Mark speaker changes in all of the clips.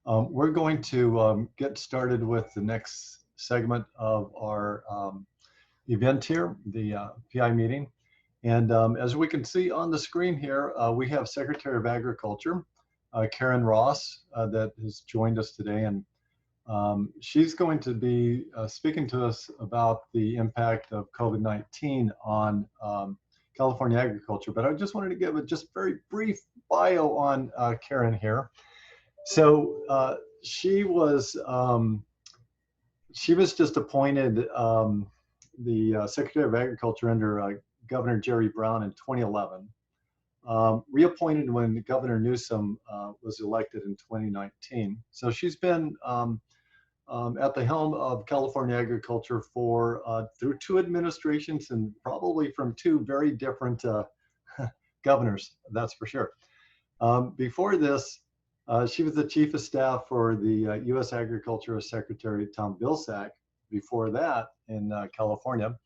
Speaker 1: We're going to get started with the next segment of our event here, the PI meeting. And as we can see on the screen here, we have Secretary of Agriculture, Karen Ross, that has joined us today. And she's going to be speaking to us about the impact of COVID-19 on California agriculture. But I just wanted to give a just very brief bio on Karen here. So she was just appointed the Secretary of Agriculture under Governor Jerry Brown in 2011. Reappointed when Governor Newsom was elected in 2019. So she's been at the helm of California agriculture for through two administrations and probably from two very different governors, that's for sure. Before this, she was the Chief of Staff for the U.S. Agriculture Secretary Tom Vilsack. Before that, in California,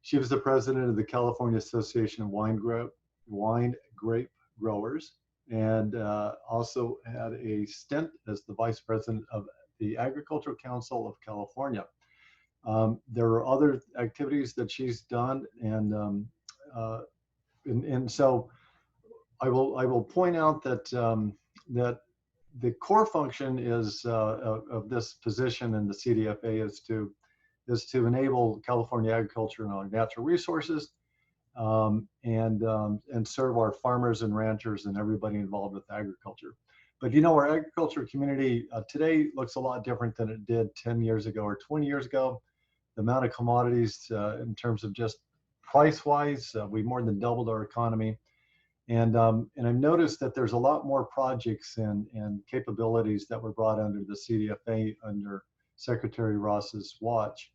Speaker 1: she was the president of the California Association of Wine Grape Growers, and also had a stint as the vice president of the Agricultural Council of California. There are other activities that she's done, and so I will point out that that the core function is of this position in the CDFA is to enable California agriculture and our natural resources, and serve our farmers and ranchers and everybody involved with agriculture. But you know, our agriculture community today looks a lot different than it did 10 years ago or 20 years ago. The amount of commodities in terms of just price-wise, we more than doubled our economy. And I've noticed that there's a lot more projects and capabilities that were brought under the CDFA under Secretary Ross's watch.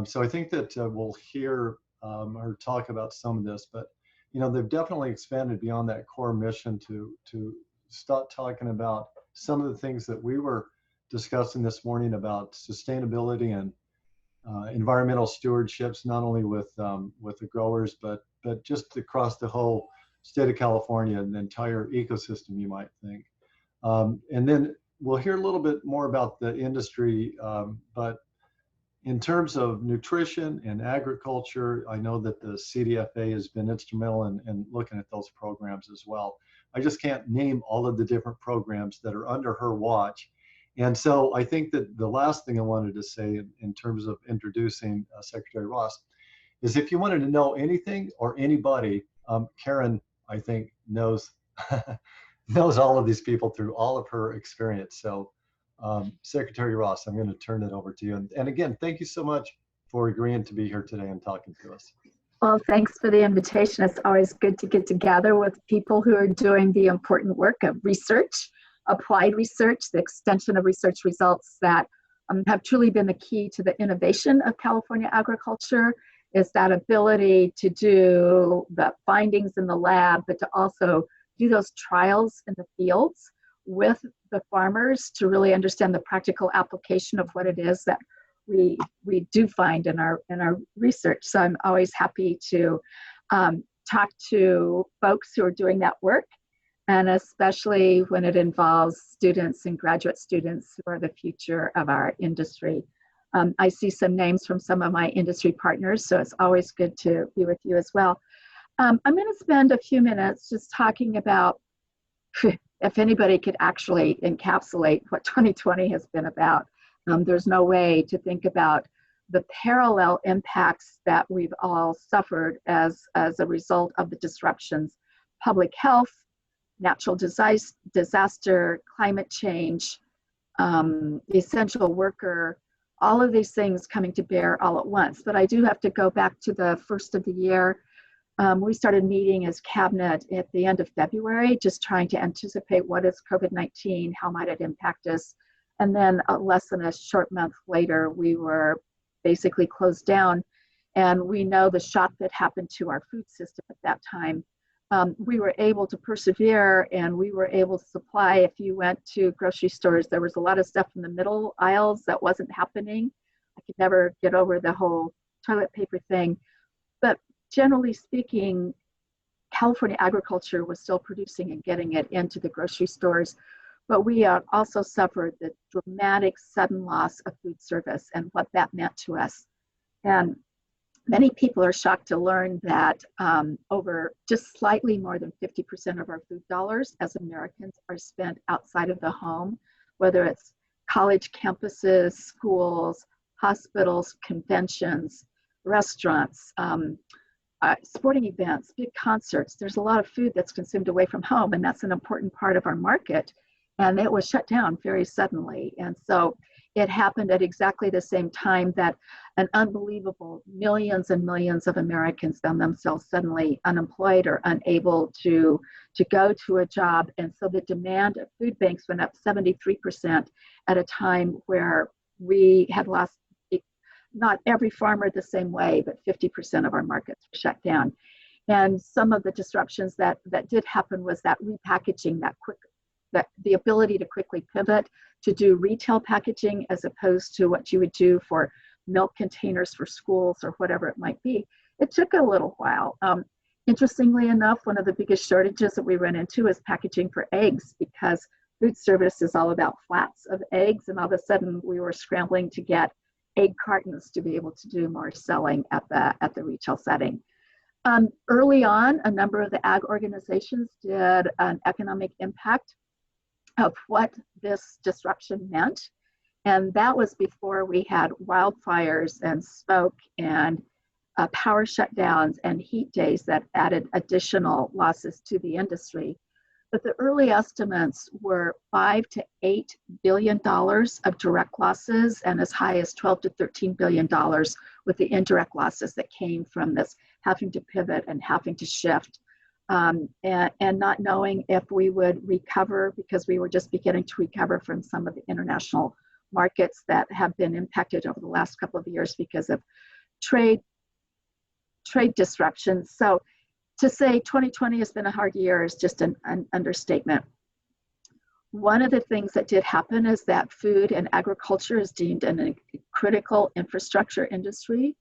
Speaker 1: So I think that we'll hear her talk about some of this, but you know, they've definitely expanded beyond that core mission to start talking about some of the things that we were discussing this morning about sustainability and environmental stewardships, not only with the growers, but just across the whole state of California and the entire ecosystem, you might think. And then we'll hear a little bit more about the industry, but in terms of nutrition and agriculture, I know that the CDFA has been instrumental in looking at those programs as well. I just can't name all of the different programs that are under her watch. And so I think that the last thing I wanted to say in terms of introducing Secretary Ross is if you wanted to know anything or anybody, Karen, I think, knows knows all of these people through all of her experience. So Secretary Ross, I'm going to turn it over to you. And again, thank you so much for agreeing to be here today and talking to us.
Speaker 2: Well, thanks for the invitation. It's always good to get together with people who are doing the important work of research, applied research, the extension of research results that have truly been the key to the innovation of California agriculture, is that ability to do the findings in the lab, but to also do those trials in the fields with the farmers to really understand the practical application of what it is that we do find in our research. So I'm always happy to talk to folks who are doing that work, and especially when it involves students and graduate students who are the future of our industry. I see some names from some of my industry partners, so it's always good to be with you as well. I'm going to spend a few minutes just talking about, if anybody could actually encapsulate what 2020 has been about. There's no way to think about the parallel impacts that we've all suffered as a result of the disruptions: public health, natural disaster, climate change, essential worker, all of these things coming to bear all at once. But I do have to go back to the first of the year. We started meeting as cabinet at the end of February, just trying to anticipate what is COVID-19, how might it impact us. And then less than a short month later, we were basically closed down. And we know the shock that happened to our food system at that time. We were able to persevere, and we were able to supply. If you went to grocery stores, there was a lot of stuff in the middle aisles that wasn't happening. I could never get over the whole toilet paper thing. But generally speaking, California agriculture was still producing and getting it into the grocery stores. but we also suffered the dramatic sudden loss of food service and what that meant to us. And many people are shocked to learn that over just slightly more than 50% of our food dollars as Americans are spent outside of the home, whether it's college campuses, schools, hospitals, conventions, restaurants, sporting events, big concerts. There's a lot of food that's consumed away from home, and that's an important part of our market. And it was shut down very suddenly. And so it happened at exactly the same time that an unbelievable millions and millions of Americans found themselves suddenly unemployed or unable to go to a job. And so the demand of food banks went up 73% at a time where we had lost, not every farmer the same way, but 50% of our markets were shut down. And some of the disruptions that did happen was that repackaging, that the ability to quickly pivot to do retail packaging as opposed to what you would do for milk containers for schools or whatever it might be. It took a little while. Interestingly enough, one of the biggest shortages that we ran into is packaging for eggs, because food service is all about flats of eggs, and all of a sudden we were scrambling to get egg cartons to be able to do more selling at the retail setting. Early on, a number of the ag organizations did an economic impact of what this disruption meant. And that was before we had wildfires and smoke and power shutdowns and heat days that added additional losses to the industry. But the early estimates were $5 to $8 billion of direct losses, and as high as $12 to $13 billion with the indirect losses that came from this having to pivot and having to shift. And not knowing if we would recover, because we were just beginning to recover from some of the international markets that have been impacted over the last couple of years because of trade disruptions. So to say 2020 has been a hard year is just an understatement. One of the things that did happen is that food and agriculture is deemed a critical infrastructure industry.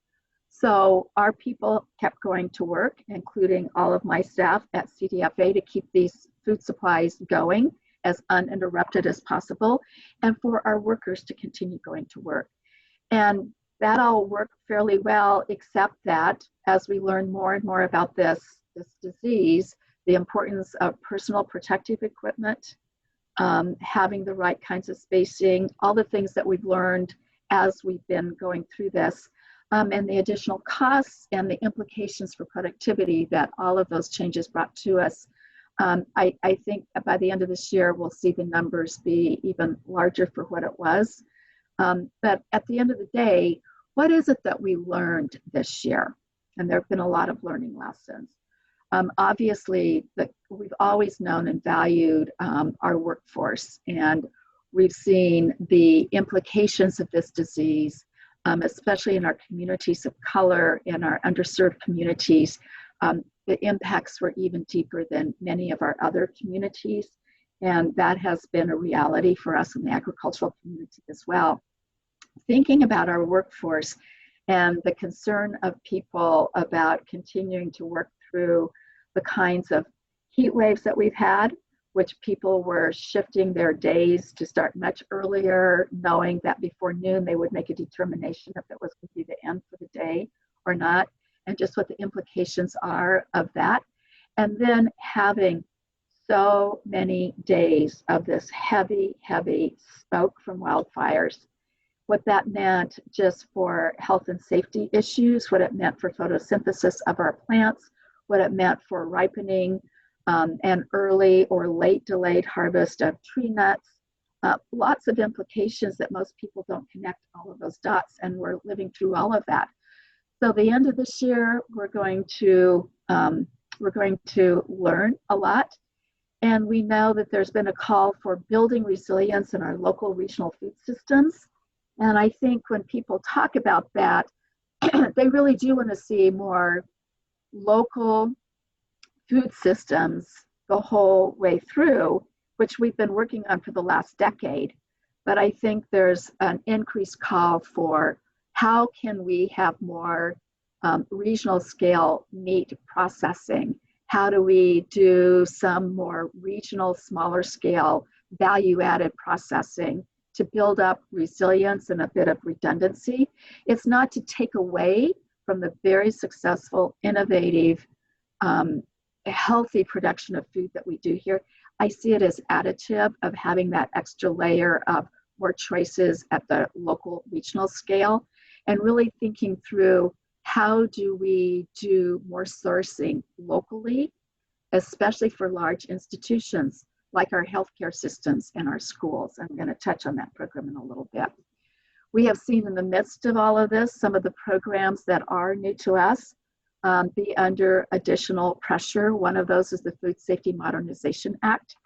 Speaker 2: So our people kept going to work, including all of my staff at CDFA, to keep these food supplies going as uninterrupted as possible, and for our workers to continue going to work. And that all worked fairly well, except that as we learn more and more about this disease, the importance of personal protective equipment, having the right kinds of spacing, all the things that we've learned as we've been going through this, and the additional costs and the implications for productivity that all of those changes brought to us. I think by the end of this year, we'll see the numbers be even larger for what it was. But at the end of the day, what is it that we learned this year? And there have been a lot of learning lessons. Obviously, we've always known and valued our workforce, and we've seen the implications of this disease, especially in our communities of color, in our underserved communities. The impacts were even deeper than many of our other communities, and that has been a reality for us in the agricultural community as well. Thinking about our workforce and the concern of people about continuing to work through the kinds of heat waves that we've had, which people were shifting their days to start much earlier, knowing that before noon they would make a determination if it was going to be the end for the day or not, and just what the implications are of that. And then having so many days of this heavy, heavy smoke from wildfires, what that meant just for health and safety issues, what it meant for photosynthesis of our plants, what it meant for ripening and early or late delayed harvest of tree nuts, lots of implications that most people don't connect all of those dots, and we're living through all of that. So the end of this year, we're going to learn a lot, and we know that there's been a call for building resilience in our local regional food systems. And I think when people talk about that, they really do want to see more local food systems the whole way through, which we've been working on for the last decade. But I think there's an increased call for how can we have more regional scale meat processing? How do we do some more regional, smaller scale value-added processing to build up resilience and a bit of redundancy. It's not to take away from the very successful, innovative, healthy production of food that we do here. I see it as additive of having that extra layer of more choices at the local regional scale, and really thinking through how do we do more sourcing locally, especially for large institutions like our healthcare systems and our schools. I'm going to touch on that program in a little bit. We have seen in the midst of all of this, some of the programs that are new to us be under additional pressure. One of those is the Food Safety Modernization Act.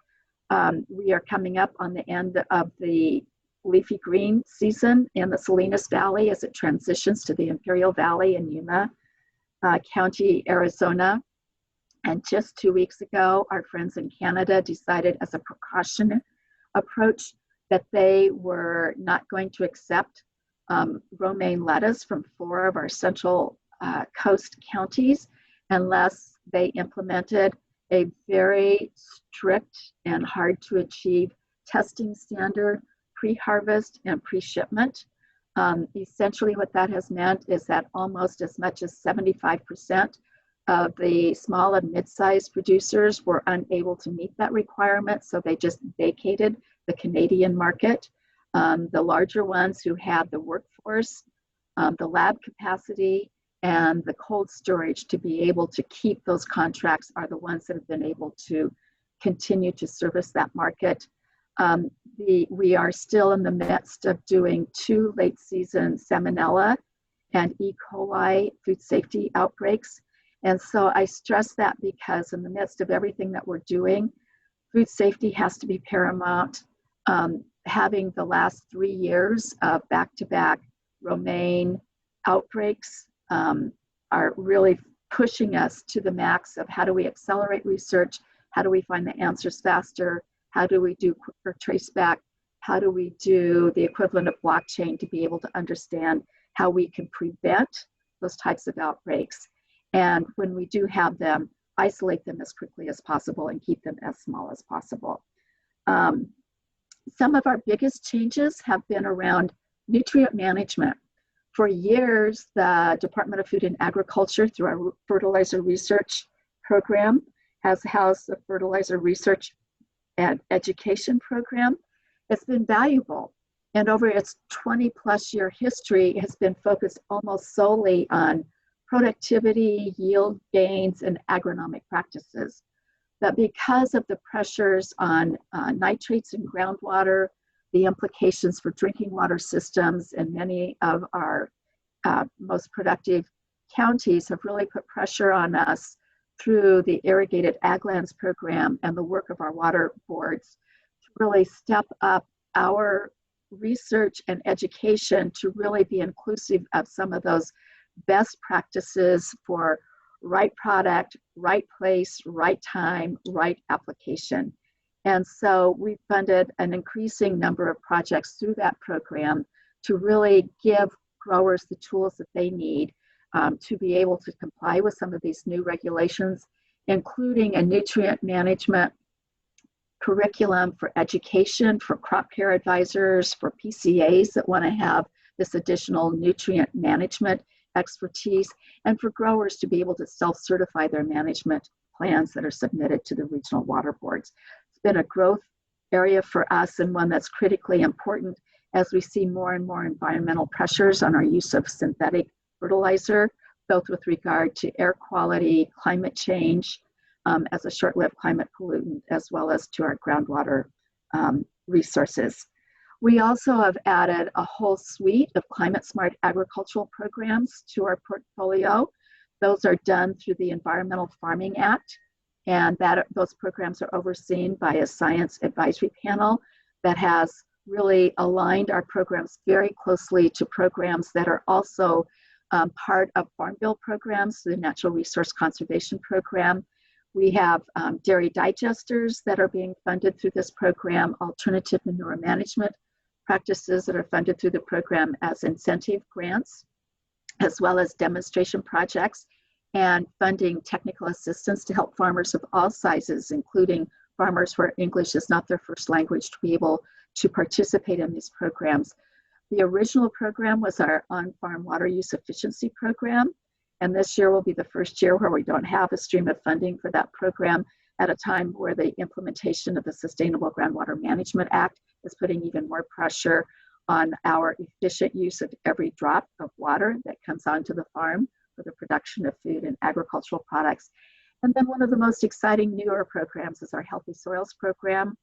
Speaker 2: We are coming up on the end of the leafy green season in the Salinas Valley as it transitions to the Imperial Valley in Yuma County, Arizona. And just 2 weeks ago, our friends in Canada decided as a precaution approach that they were not going to accept romaine lettuce from 4 of our central coast counties unless they implemented a very strict and hard to achieve testing standard pre-harvest and pre-shipment. Essentially what that has meant is that almost as much as 75% of the small and mid-sized producers were unable to meet that requirement, so they just vacated the Canadian market. The larger ones who had the workforce, the lab capacity, and the cold storage to be able to keep those contracts are the ones that have been able to continue to service that market. We are still in the midst of doing 2 late season Salmonella and E. coli food safety outbreaks. And so I stress that because in the midst of everything that we're doing, food safety has to be paramount. Having the last 3 years of back-to-back romaine outbreaks are really pushing us to the max of how do we accelerate research, how do we find the answers faster, how do we do quicker traceback, how do we do the equivalent of blockchain to be able to understand how we can prevent those types of outbreaks. And when we do have them, isolate them as quickly as possible and keep them as small as possible. Some of our biggest changes have been around nutrient management. For years, the Department of Food and Agriculture, through our fertilizer research program, has housed the fertilizer research and education program. It's been valuable. And over its 20+ year history, it has been focused almost solely on productivity, yield gains, and agronomic practices. But because of the pressures on nitrates in groundwater, the implications for drinking water systems in many of our most productive counties have really put pressure on us through the Irrigated Ag Lands program and the work of our water boards to really step up our research and education to really be inclusive of some of those best practices for right product, right place, right time, right application. And so we funded an increasing number of projects through that program to really give growers the tools that they need to be able to comply with some of these new regulations, including a nutrient management curriculum for education, for crop care advisors, for PCAs that want to have this additional nutrient management expertise, and for growers to be able to self-certify their management plans that are submitted to the regional water boards. It's been a growth area for us and one that's critically important as we see more and more environmental pressures on our use of synthetic fertilizer, both with regard to air quality, climate change, as a short-lived climate pollutant, as well as to our groundwater resources. We also have added a whole suite of climate-smart agricultural programs to our portfolio. Those are done through the Environmental Farming Act, and those programs are overseen by a science advisory panel that has really aligned our programs very closely to programs that are also part of Farm Bill programs, the Natural Resource Conservation Program. We have dairy digesters that are being funded through this program, alternative manure management practices that are funded through the program as incentive grants, as well as demonstration projects and funding technical assistance to help farmers of all sizes, including farmers where English is not their first language to be able to participate in these programs. The original program was our on-farm water use efficiency program, and this year will be the first year where we don't have a stream of funding for that program at a time where the implementation of the Sustainable Groundwater Management Act is putting even more pressure on our efficient use of every drop of water that comes onto the farm for the production of food and agricultural products. And then one of the most exciting newer programs is our Healthy Soils program,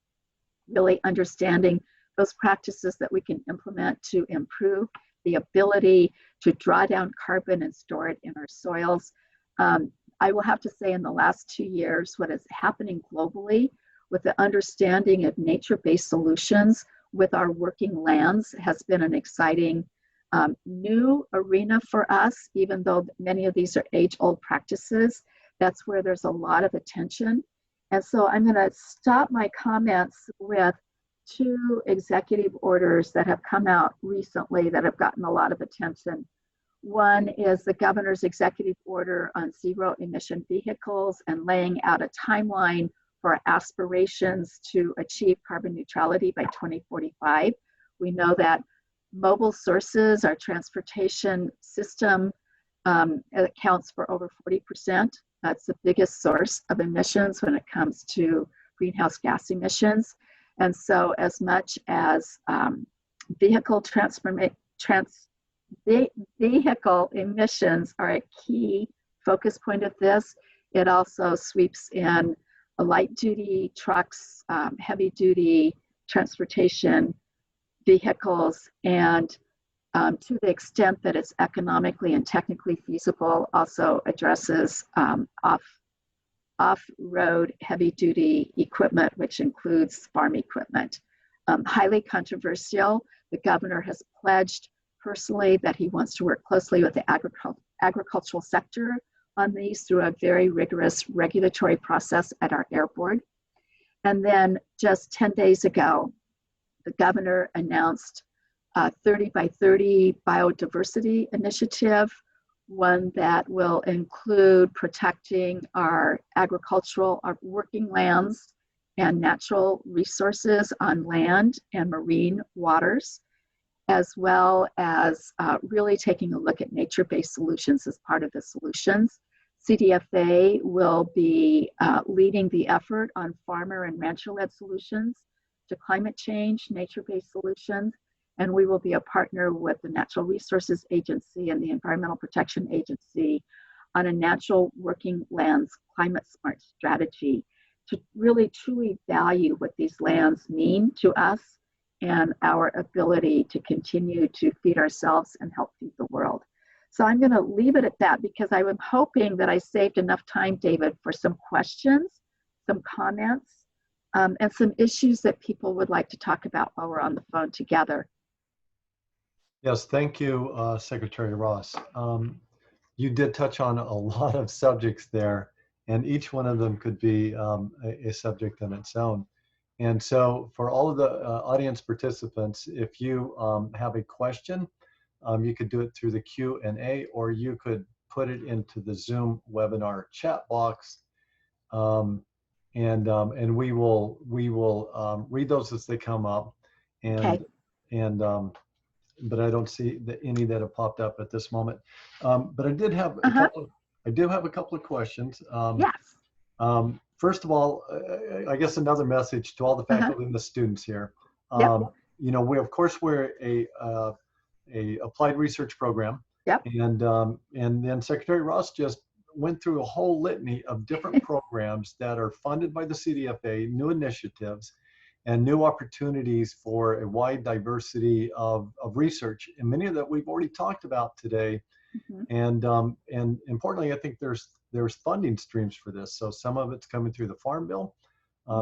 Speaker 2: really understanding those practices that we can implement to improve the ability to draw down carbon and store it in our soils. I will have to say in the last 2 years, what is happening globally with the understanding of nature-based solutions with our working lands has been an exciting new arena for us, even though many of these are age-old practices. That's where there's a lot of attention. And so I'm going to stop my comments with 2 executive orders that have come out recently that have gotten a lot of attention. One is the governor's executive order on zero emission vehicles and laying out a timeline for aspirations to achieve carbon neutrality by 2045. We know that mobile sources, our transportation system, accounts for over 40%. That's the biggest source of emissions when it comes to greenhouse gas emissions. And so as much as vehicle emissions are a key focus point of this, it also sweeps in light duty trucks, heavy duty transportation vehicles, and to the extent that it's economically and technically feasible, also addresses off-road heavy-duty equipment, which includes farm equipment. Highly controversial. The governor has pledged personally that he wants to work closely with the agricultural sector on these through a very rigorous regulatory process at our air board. And then just 10 days ago, the governor announced a 30 by 30 biodiversity initiative, one that will include protecting our working lands and natural resources on land and marine waters, as well as really taking a look at nature-based solutions as part of the solutions. CDFA will be leading the effort on farmer and rancher-led solutions to climate change, nature-based solutions, and we will be a partner with the Natural Resources Agency and the Environmental Protection Agency on a natural working lands climate smart strategy to really truly value what these lands mean to us and our ability to continue to feed ourselves and help feed the world. So I'm going to leave it at that because I am hoping that I saved enough time, David, for some questions, some comments, and some issues that people would like to talk about while we're on the phone together.
Speaker 1: Yes, thank you, Secretary Ross. You did touch on a lot of subjects there, and each one of them could be a subject in its own. And so for all of the audience participants, if you have a question, you could do it through the Q&A, or you could put it into the Zoom webinar chat box, and we will read those as they come up. And
Speaker 2: Okay.
Speaker 1: but I don't see any that have popped up at this moment. But I did have a couple of questions.
Speaker 2: Yes.
Speaker 1: First of all, I guess another message to all the faculty and the students here.
Speaker 2: Yep.
Speaker 1: You know, we're a applied research program.
Speaker 2: Yep.
Speaker 1: And then Secretary Ross just went through a whole litany of different programs that are funded by the CDFA, new initiatives, and new opportunities for a wide diversity of research. And many of that we've already talked about today. Mm-hmm. And importantly, I think there's funding streams for this. So some of it's coming through the Farm Bill,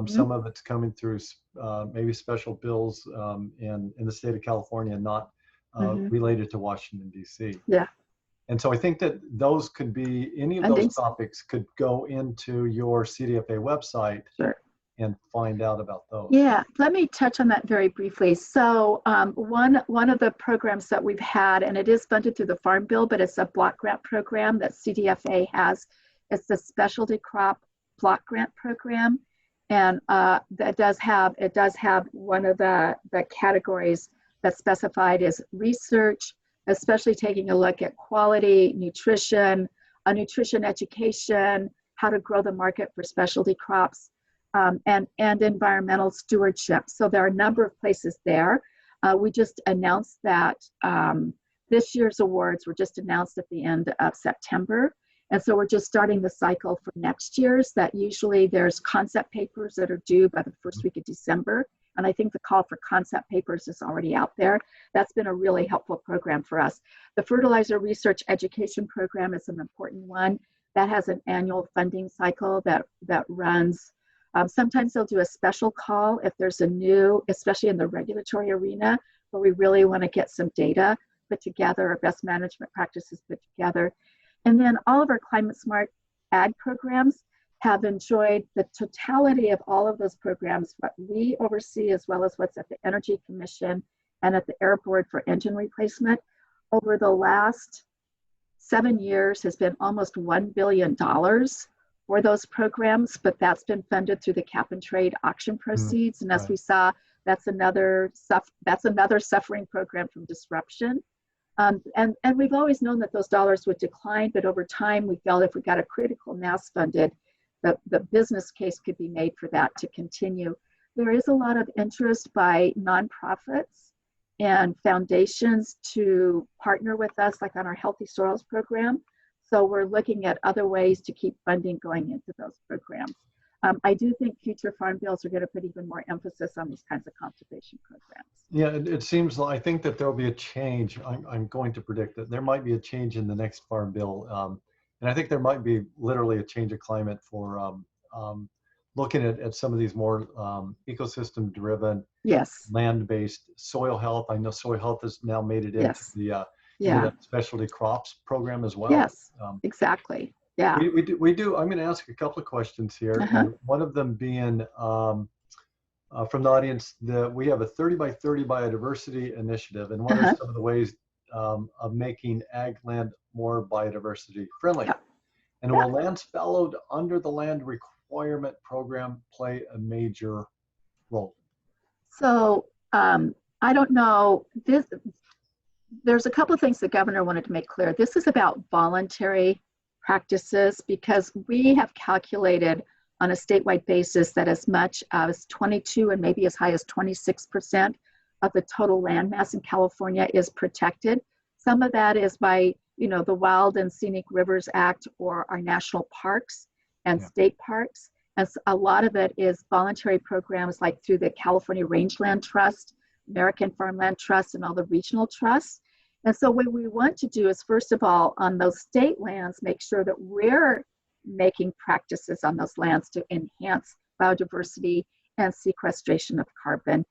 Speaker 1: some of it's coming through maybe special bills in the state of California, not related to Washington, D.C.
Speaker 2: Yeah.
Speaker 1: And so I think that those could be, any of those topics could go into your CDFA website. Sure. And find out about those.
Speaker 2: Yeah, let me touch on that very briefly. So one of the programs that we've had, and it is funded through the Farm Bill, but it's a block grant program that CDFA has. It's the Specialty Crop Block Grant Program. And it does have one of the categories that's specified is research, especially taking a look at quality, nutrition, nutrition education, how to grow the market for specialty crops, and environmental stewardship. So there are a number of places there. We just announced that this year's awards were just announced at the end of September. And so we're just starting the cycle for next year's. That usually there's concept papers that are due by the first week of December. And I think the call for concept papers is already out there. That's been a really helpful program for us. The Fertilizer Research Education Program is an important one. That has an annual funding cycle that runs. Sometimes they'll do a special call if there's a new, especially in the regulatory arena, where we really want to get some data put together, or best management practices put together. And then all of our climate smart ag programs have enjoyed the totality of all of those programs, what we oversee as well as what's at the Energy Commission and at the Air Board for engine replacement. Over the last 7 years has been almost $1 billion for those programs, but that's been funded through the cap and trade auction proceeds. And as we saw, that's another suffering program from disruption. And we've always known that those dollars would decline, but over time we felt if we got a critical mass funded, the business case could be made for that to continue. There is a lot of interest by nonprofits and foundations to partner with us, like on our Healthy Soils program. So we're looking at other ways to keep funding going into those programs. I do think future farm bills are going to put even more emphasis on these kinds of conservation programs.
Speaker 1: Yeah, it seems like, I think that there'll be a change. I'm going to predict that there might be a change in the next farm bill. And I think there might be literally a change of climate for looking at some of these more ecosystem driven, land-based soil health. I know soil health has now made it into the into specialty crops program as well.
Speaker 2: Yes, exactly. Yeah.
Speaker 1: We do. I'm going to ask a couple of questions here. And one of them being from the audience, that we have a 30 by 30 biodiversity initiative. And what are some of the ways of making ag land more biodiversity friendly? And will lands fallowed under the land requirement program play a major role?
Speaker 2: So I don't know. There's a couple of things the governor wanted to make clear. This is about voluntary practices, because we have calculated on a statewide basis that as much as 22 and maybe as high as 26% of the total land mass in California is protected. Some of that is by, the Wild and Scenic Rivers Act or our national parks and state parks. And a lot of it is voluntary programs like through the California Rangeland Trust, American Farmland Trust, and all the regional trusts. And so what we want to do is, first of all, on those state lands, make sure that we're making practices on those lands to enhance biodiversity and sequestration of carbon,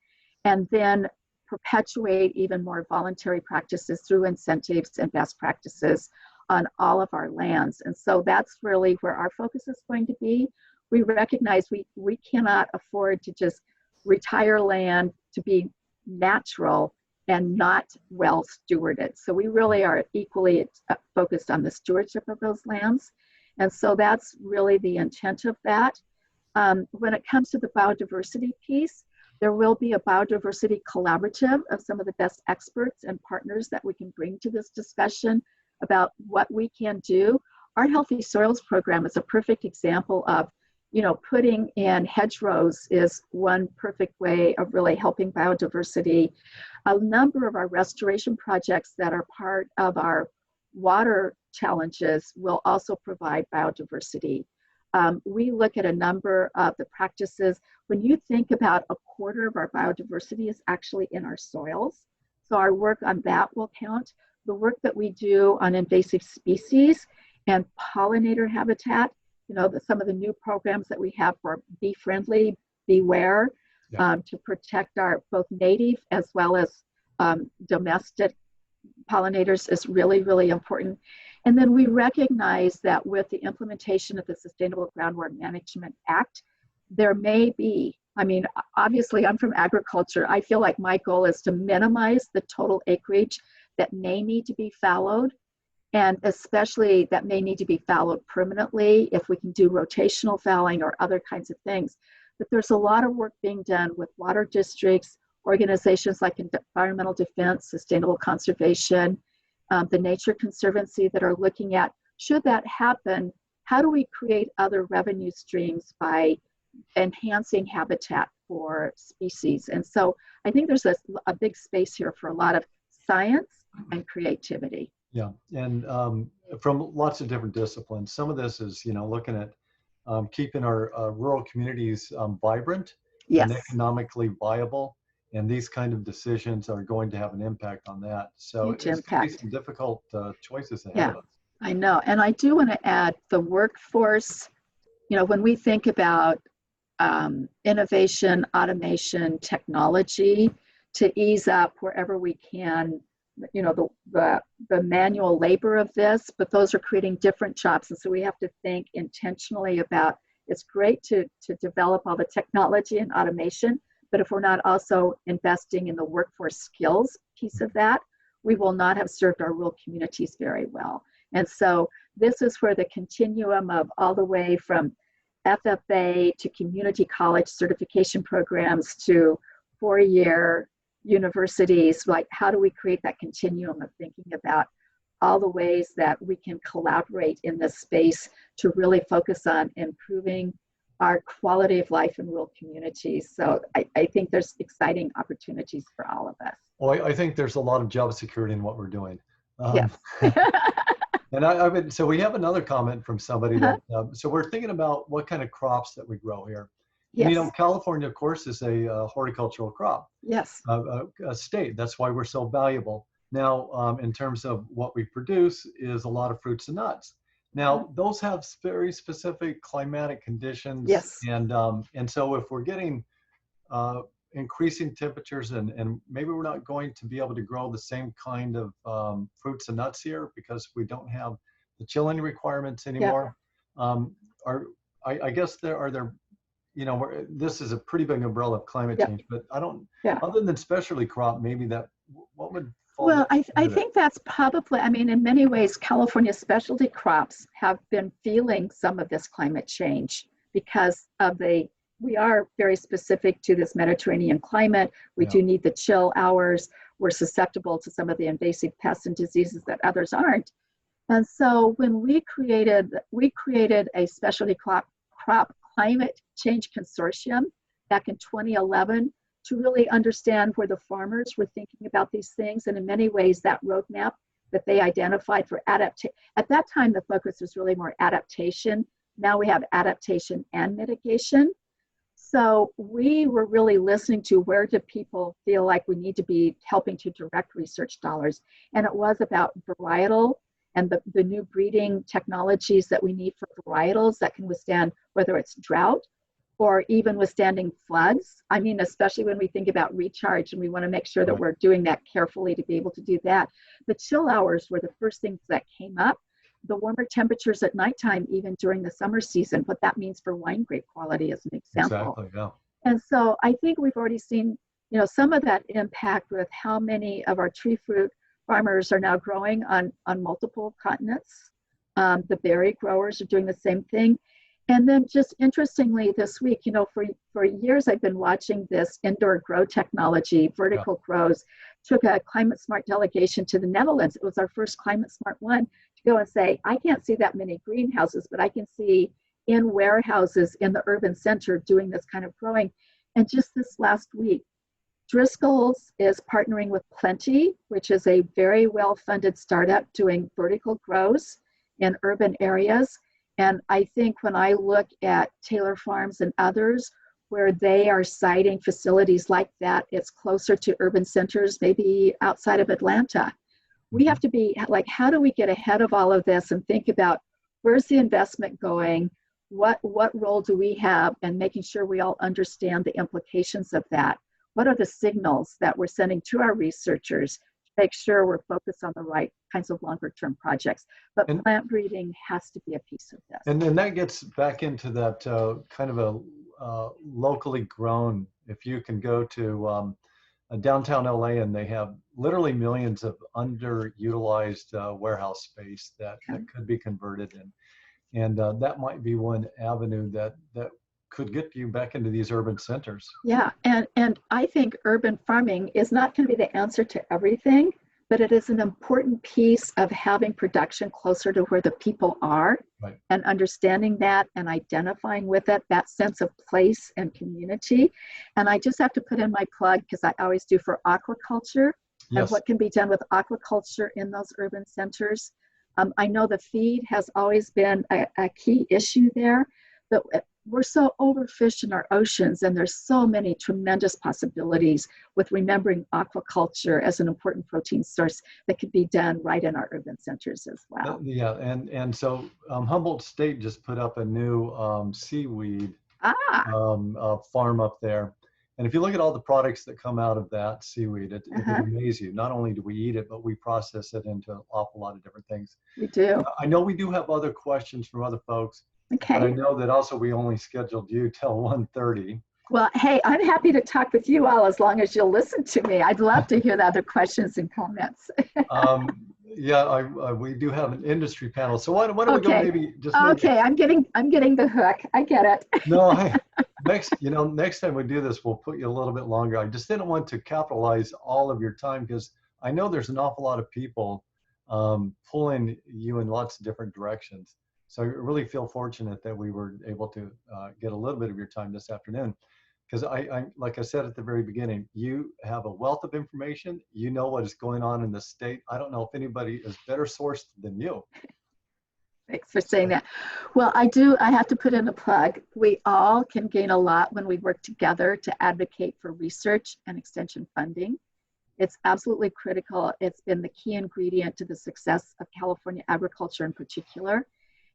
Speaker 2: and then perpetuate even more voluntary practices through incentives and best practices on all of our lands. And so that's really where our focus is going to be. We recognize we cannot afford to just retire land to be natural and not well stewarded. So we really are equally focused on the stewardship of those lands. And so that's really the intent of that. When it comes to the biodiversity piece, there will be a biodiversity collaborative of some of the best experts and partners that we can bring to this discussion about what we can do. Our Healthy Soils program is a perfect example of, putting in hedgerows is one perfect way of really helping biodiversity. A number of our restoration projects that are part of our water challenges will also provide biodiversity. We look at a number of the practices. When you think about a quarter of our biodiversity is actually in our soils. So our work on that will count. The work that we do on invasive species and pollinator habitat, some of the new programs that we have for Bee Friendly, Beware, to protect our both native as well as domestic pollinators is really, really important. And then we recognize that with the implementation of the Sustainable Groundwater Management Act, there may be, obviously I'm from agriculture. I feel like my goal is to minimize the total acreage that may need to be fallowed, and especially that may need to be fallowed permanently if we can do rotational fallowing or other kinds of things. but there's a lot of work being done with water districts, organizations like Environmental Defense, Sustainable Conservation, the Nature Conservancy that are looking at, should that happen, how do we create other revenue streams by enhancing habitat for species? And so I think there's a big space here for a lot of science and creativity.
Speaker 1: Yeah, and from lots of different disciplines. Some of this is, looking at keeping our rural communities vibrant and
Speaker 2: Yes,
Speaker 1: economically viable. And these kind of decisions are going to have an impact on that. So
Speaker 2: huge
Speaker 1: it's going to be
Speaker 2: impact.
Speaker 1: some difficult choices ahead
Speaker 2: Yeah,
Speaker 1: of us.
Speaker 2: I know. And I do want to add the workforce. When we think about innovation, automation, technology to ease up wherever we can, the manual labor of this, but those are creating different jobs. And so we have to think intentionally about, it's great to develop all the technology and automation, but if we're not also investing in the workforce skills piece of that, we will not have served our rural communities very well. And so this is where the continuum of all the way from FFA to community college certification programs to four-year universities, like how do we create that continuum of thinking about all the ways that we can collaborate in this space to really focus on improving our quality of life in rural communities. So I think there's exciting opportunities for all of us.
Speaker 1: Well, I think there's a lot of job security in what we're doing.
Speaker 2: Yes.
Speaker 1: And so we have another comment from somebody that, so we're thinking about what kind of crops that we grow here.
Speaker 2: Yes.
Speaker 1: And, California, of course, is a horticultural crop.
Speaker 2: Yes.
Speaker 1: A state. That's why we're so valuable. Now, in terms of what we produce is a lot of fruits and nuts. Now, those have very specific climatic conditions.
Speaker 2: Yes.
Speaker 1: And so if we're getting increasing temperatures and maybe we're not going to be able to grow the same kind of fruits and nuts here because we don't have the chilling requirements anymore. I guess this is a pretty big umbrella of climate change, but I don't, other than specialty crop, maybe what would fall?
Speaker 2: Well, I think that's probably, in many ways, California specialty crops have been feeling some of this climate change because of we are very specific to this Mediterranean climate. We do need the chill hours. We're susceptible to some of the invasive pests and diseases that others aren't. And so when we created a specialty crop climate change consortium back in 2011 to really understand where the farmers were thinking about these things. And in many ways, that roadmap that they identified for adaptation, at that time, the focus was really more adaptation. Now we have adaptation and mitigation. So we were really listening to where do people feel like we need to be helping to direct research dollars. And it was about varietal and the new breeding technologies that we need for varietals that can withstand whether it's drought or even withstanding floods. Especially when we think about recharge, and we want to make sure that we're doing that carefully to be able to do that. The chill hours were the first things that came up. The warmer temperatures at nighttime, even during the summer season, what that means for wine grape quality as an example.
Speaker 1: Exactly, yeah.
Speaker 2: And so I think we've already seen, some of that impact with how many of our tree fruit farmers are now growing on multiple continents. The berry growers are doing the same thing. And then just interestingly this week, for years I've been watching this indoor grow technology, vertical grows, took a climate smart delegation to the Netherlands. It was our first climate smart one to go and say, I can't see that many greenhouses, but I can see in warehouses in the urban center doing this kind of growing. And just this last week, Driscoll's is partnering with Plenty, which is a very well-funded startup doing vertical grows in urban areas. And I think when I look at Taylor Farms and others, where they are siting facilities like that, it's closer to urban centers, maybe outside of Atlanta. We have to be like, how do we get ahead of all of this and think about where's the investment going? What role do we have? And making sure we all understand the implications of that. What are the signals that we're sending to our researchers to make sure we're focused on the right kinds of longer term projects? But plant breeding has to be a piece of this.
Speaker 1: And then that gets back into that kind of a locally grown, if you can go to downtown LA and they have literally millions of underutilized warehouse space that could be converted in. And that might be one avenue that could get you back into these urban centers.
Speaker 2: Yeah, and I think urban farming is not going to be the answer to everything, but it is an important piece of having production closer to where the people are,
Speaker 1: Right.
Speaker 2: and understanding that and identifying with it, that sense of place and community. And I just have to put in my plug, because I always do, for aquaculture and
Speaker 1: Yes.
Speaker 2: what can be done with aquaculture in those urban centers. I know the feed has always been a key issue there, but we're so overfished in our oceans, and there's so many tremendous possibilities with remembering aquaculture as an important protein source that could be done right in our urban centers as well.
Speaker 1: Yeah, and so Humboldt State just put up a new seaweed
Speaker 2: Ah,
Speaker 1: farm up there. And if you look at all the products that come out of that seaweed, it would
Speaker 2: uh-huh.
Speaker 1: amaze you. Not only do we eat it, but we process it into an awful lot of different things.
Speaker 2: We do.
Speaker 1: I know we do have other questions from other folks, but I
Speaker 2: Okay.
Speaker 1: know that also we only scheduled you till 1:30.
Speaker 2: Well, hey, I'm happy to talk with you all as long as you'll listen to me. I'd love to hear the other questions and comments.
Speaker 1: Yeah, we do have an industry panel. So why don't we go
Speaker 2: Okay.
Speaker 1: maybe just
Speaker 2: Okay, I'm getting the hook. I get it.
Speaker 1: no, next time we do this, we'll put you a little bit longer. I just didn't want to capitalize all of your time, because I know there's an awful lot of people pulling you in lots of different directions. So I really feel fortunate that we were able to get a little bit of your time this afternoon. Because like I said at the very beginning, you have a wealth of information. You know what is going on in the state. I don't know if anybody is better sourced than you.
Speaker 2: Thanks for saying that. Well, I have to put in a plug. We all can gain a lot when we work together to advocate for research and extension funding. It's absolutely critical. It's been the key ingredient to the success of California agriculture in particular.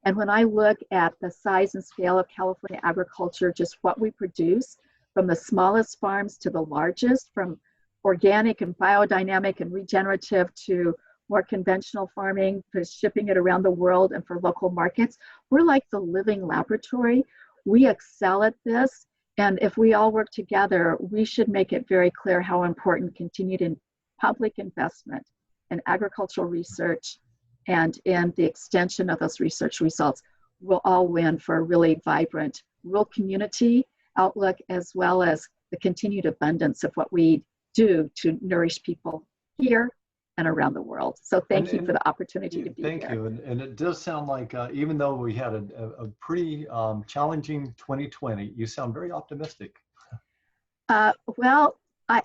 Speaker 2: And when I look at the size and scale of California agriculture, just what we produce, from the smallest farms to the largest, from organic and biodynamic and regenerative to more conventional farming, to shipping it around the world and for local markets, we're like the living laboratory. We excel at this. And if we all work together, we should make it very clear how important continued public investment in agricultural research and in the extension of those research results will all win for a really vibrant rural community outlook, as well as the continued abundance of what we do to nourish people here and around the world. So thank you for the opportunity to be here.
Speaker 1: Thank you. And it does sound like, even though we had a pretty challenging 2020, you sound very optimistic.
Speaker 2: Well, I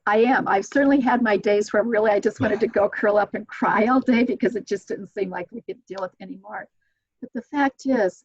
Speaker 2: am. I've certainly had my days where really I just wanted to go curl up and cry all day because it just didn't seem like we could deal with anymore. But the fact is,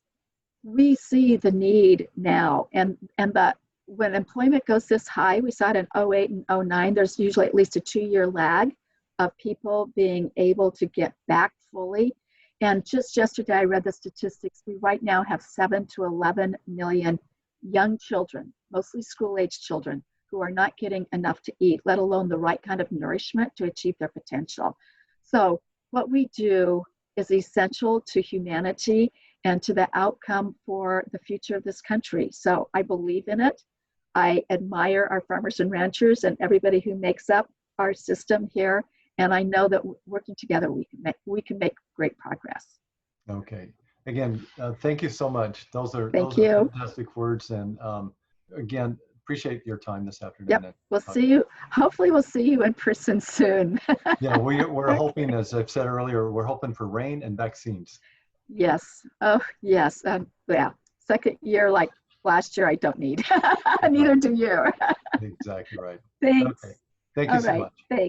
Speaker 2: we see the need now, and that when employment goes this high, we saw it in 08 and 09, there's usually at least a 2-year lag of people being able to get back fully. And just yesterday, I read the statistics. We right now have 7 to 11 million young children, mostly school-age children, who are not getting enough to eat, let alone the right kind of nourishment to achieve their potential. So what we do is essential to humanity and to the outcome for the future of this country. So I believe in it. I admire our farmers and ranchers and everybody who makes up our system here. And I know that working together, we can make great progress.
Speaker 1: Okay. Again, thank you so much. Those are fantastic words. And again, appreciate your time this afternoon.
Speaker 2: Yep. We'll see you. Hopefully we'll see you in person soon.
Speaker 1: Yeah, we're hoping, as I've said earlier, we're hoping for rain and vaccines.
Speaker 2: Yes. Oh, yes. Yeah. Second year, like last year, I don't need. Neither do you.
Speaker 1: Exactly right.
Speaker 2: Thanks.
Speaker 1: Okay. Thank you so much.
Speaker 2: Thanks.